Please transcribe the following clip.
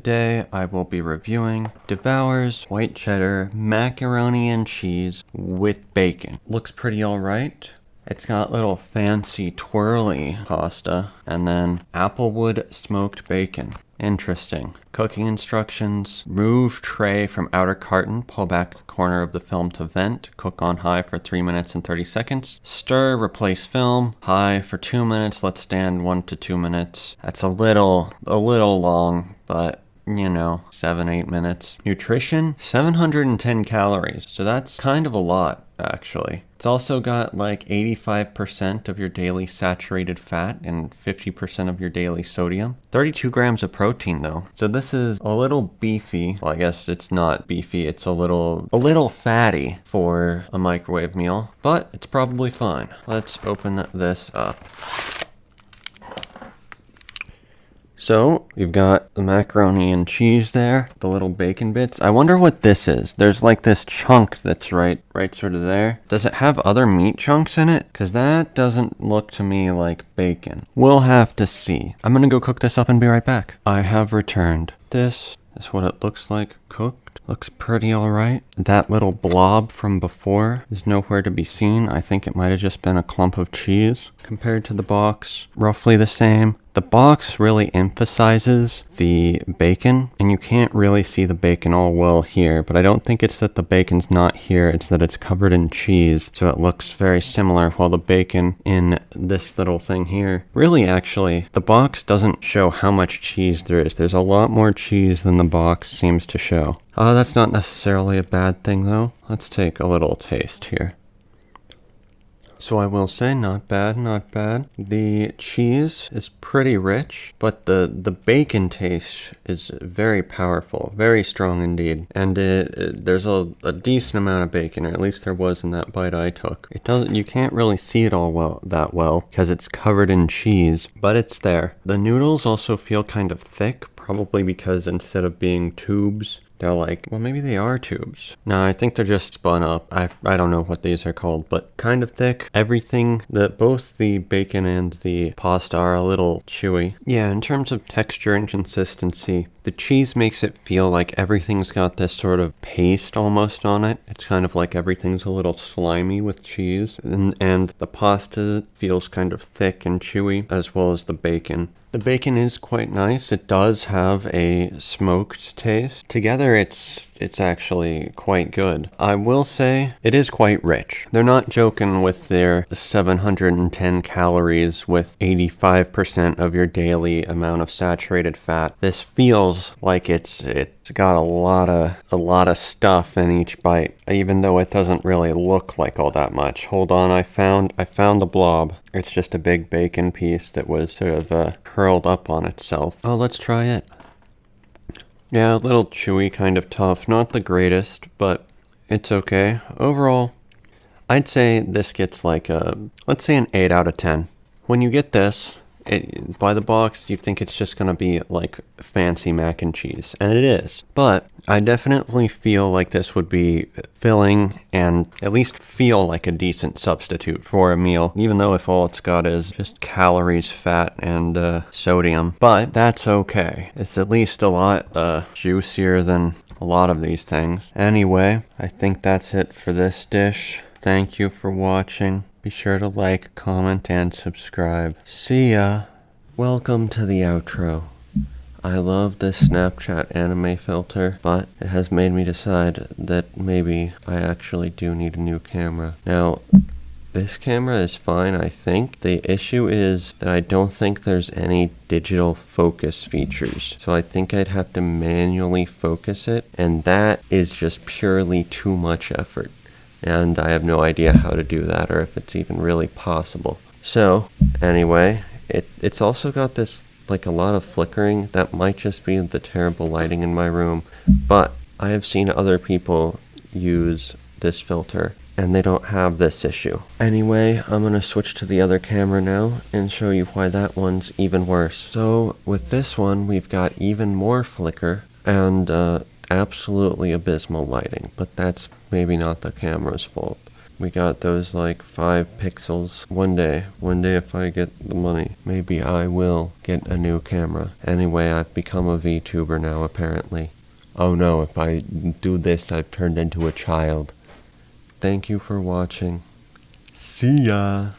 Today I will be reviewing Devour's white cheddar macaroni and cheese with bacon. Looks pretty alright. It's got little fancy twirly pasta and then applewood smoked bacon. Interesting. Cooking instructions: remove tray from outer carton, pull back the corner of the film to vent, cook on high for 3 minutes and 30 seconds. Stir, replace film, high for 2 minutes, let stand 1 to 2 minutes. That's a little long, but you know, 7-8 minutes. Nutrition: 710 calories, so that's kind of a lot, actually. It's also got like 85% of your daily saturated fat and 50% of your daily sodium. 32 grams of protein though, so this is a little beefy. Well, I guess it's not beefy, it's a little fatty for a microwave meal, but it's probably fine. Let's open this up. So, we've got the macaroni and cheese there, the little bacon bits. I wonder what this is. There's like this chunk that's right sort of there. Does it have other meat chunks in it? Because that doesn't look to me like bacon. We'll have to see. I'm gonna go cook this up and be right back. I have returned. This is what it looks like cooked. Looks pretty alright. That little blob from before is nowhere to be seen. I think it might have just been a clump of cheese. Compared to the box, roughly the same. The box really emphasizes the bacon, and you can't really see the bacon all well here, but I don't think it's that the bacon's not here, it's that it's covered in cheese, so it looks very similar, while the bacon in this little thing here, really actually, the box doesn't show how much cheese there is. There's a lot more cheese than the box seems to show. That's not necessarily a bad thing though. Let's take a little taste here. So I will say, not bad, not bad. The cheese is pretty rich, but the bacon taste is very powerful, very strong indeed. And there's a decent amount of bacon, or at least there was in that bite I took. You can't really see it all that well, because it's covered in cheese, but it's there. The noodles also feel kind of thick, probably because instead of being tubes, they're like, well, maybe they are tubes. No, I think they're just spun up. I don't know what these are called, but kind of thick. Everything, both the bacon and the pasta are a little chewy. Yeah, in terms of texture and consistency, the cheese makes it feel like everything's got this sort of paste almost on it. It's kind of like everything's a little slimy with cheese. And the pasta feels kind of thick and chewy, as well as the bacon. The bacon is quite nice. It does have a smoked taste. Together, it's actually quite good. I will say it is quite rich. They're not joking with their 710 calories with 85% of your daily amount of saturated fat. This feels like it's got a lot of stuff in each bite, even though it doesn't really look like all that much. Hold on, I found the blob. It's just a big bacon piece that was sort of curled up on itself. Oh, let's try it. Yeah, a little chewy, kind of tough. Not the greatest, but it's okay. Overall, I'd say this gets like let's say an 8 out of 10. When you get this, by the box, you think it's just going to be like fancy mac and cheese, and it is. But I definitely feel like this would be filling and at least feel like a decent substitute for a meal, even though if all it's got is just calories, fat, and sodium. But that's okay. It's at least a lot juicier than a lot of these things. Anyway, I think that's it for this dish. Thank you for watching. Be sure to like, comment, and subscribe. See ya! Welcome to the outro. I love this Snapchat anime filter, but it has made me decide that maybe I actually do need a new camera. Now, this camera is fine, I think. The issue is that I don't think there's any digital focus features. So I think I'd have to manually focus it, and that is just purely too much effort. And I have no idea how to do that or if it's even really possible. So, anyway, it's also got this, like, a lot of flickering. That might just be the terrible lighting in my room. But I have seen other people use this filter, and they don't have this issue. Anyway, I'm gonna switch to the other camera now and show you why that one's even worse. So, with this one, we've got even more flicker and absolutely abysmal lighting, but that's maybe not the camera's fault. We got those like 5 pixels. One day if I get the money, maybe I will get a new camera. Anyway, I've become a VTuber now apparently. Oh no, if I do this, I've turned into a child. Thank you for watching. See ya!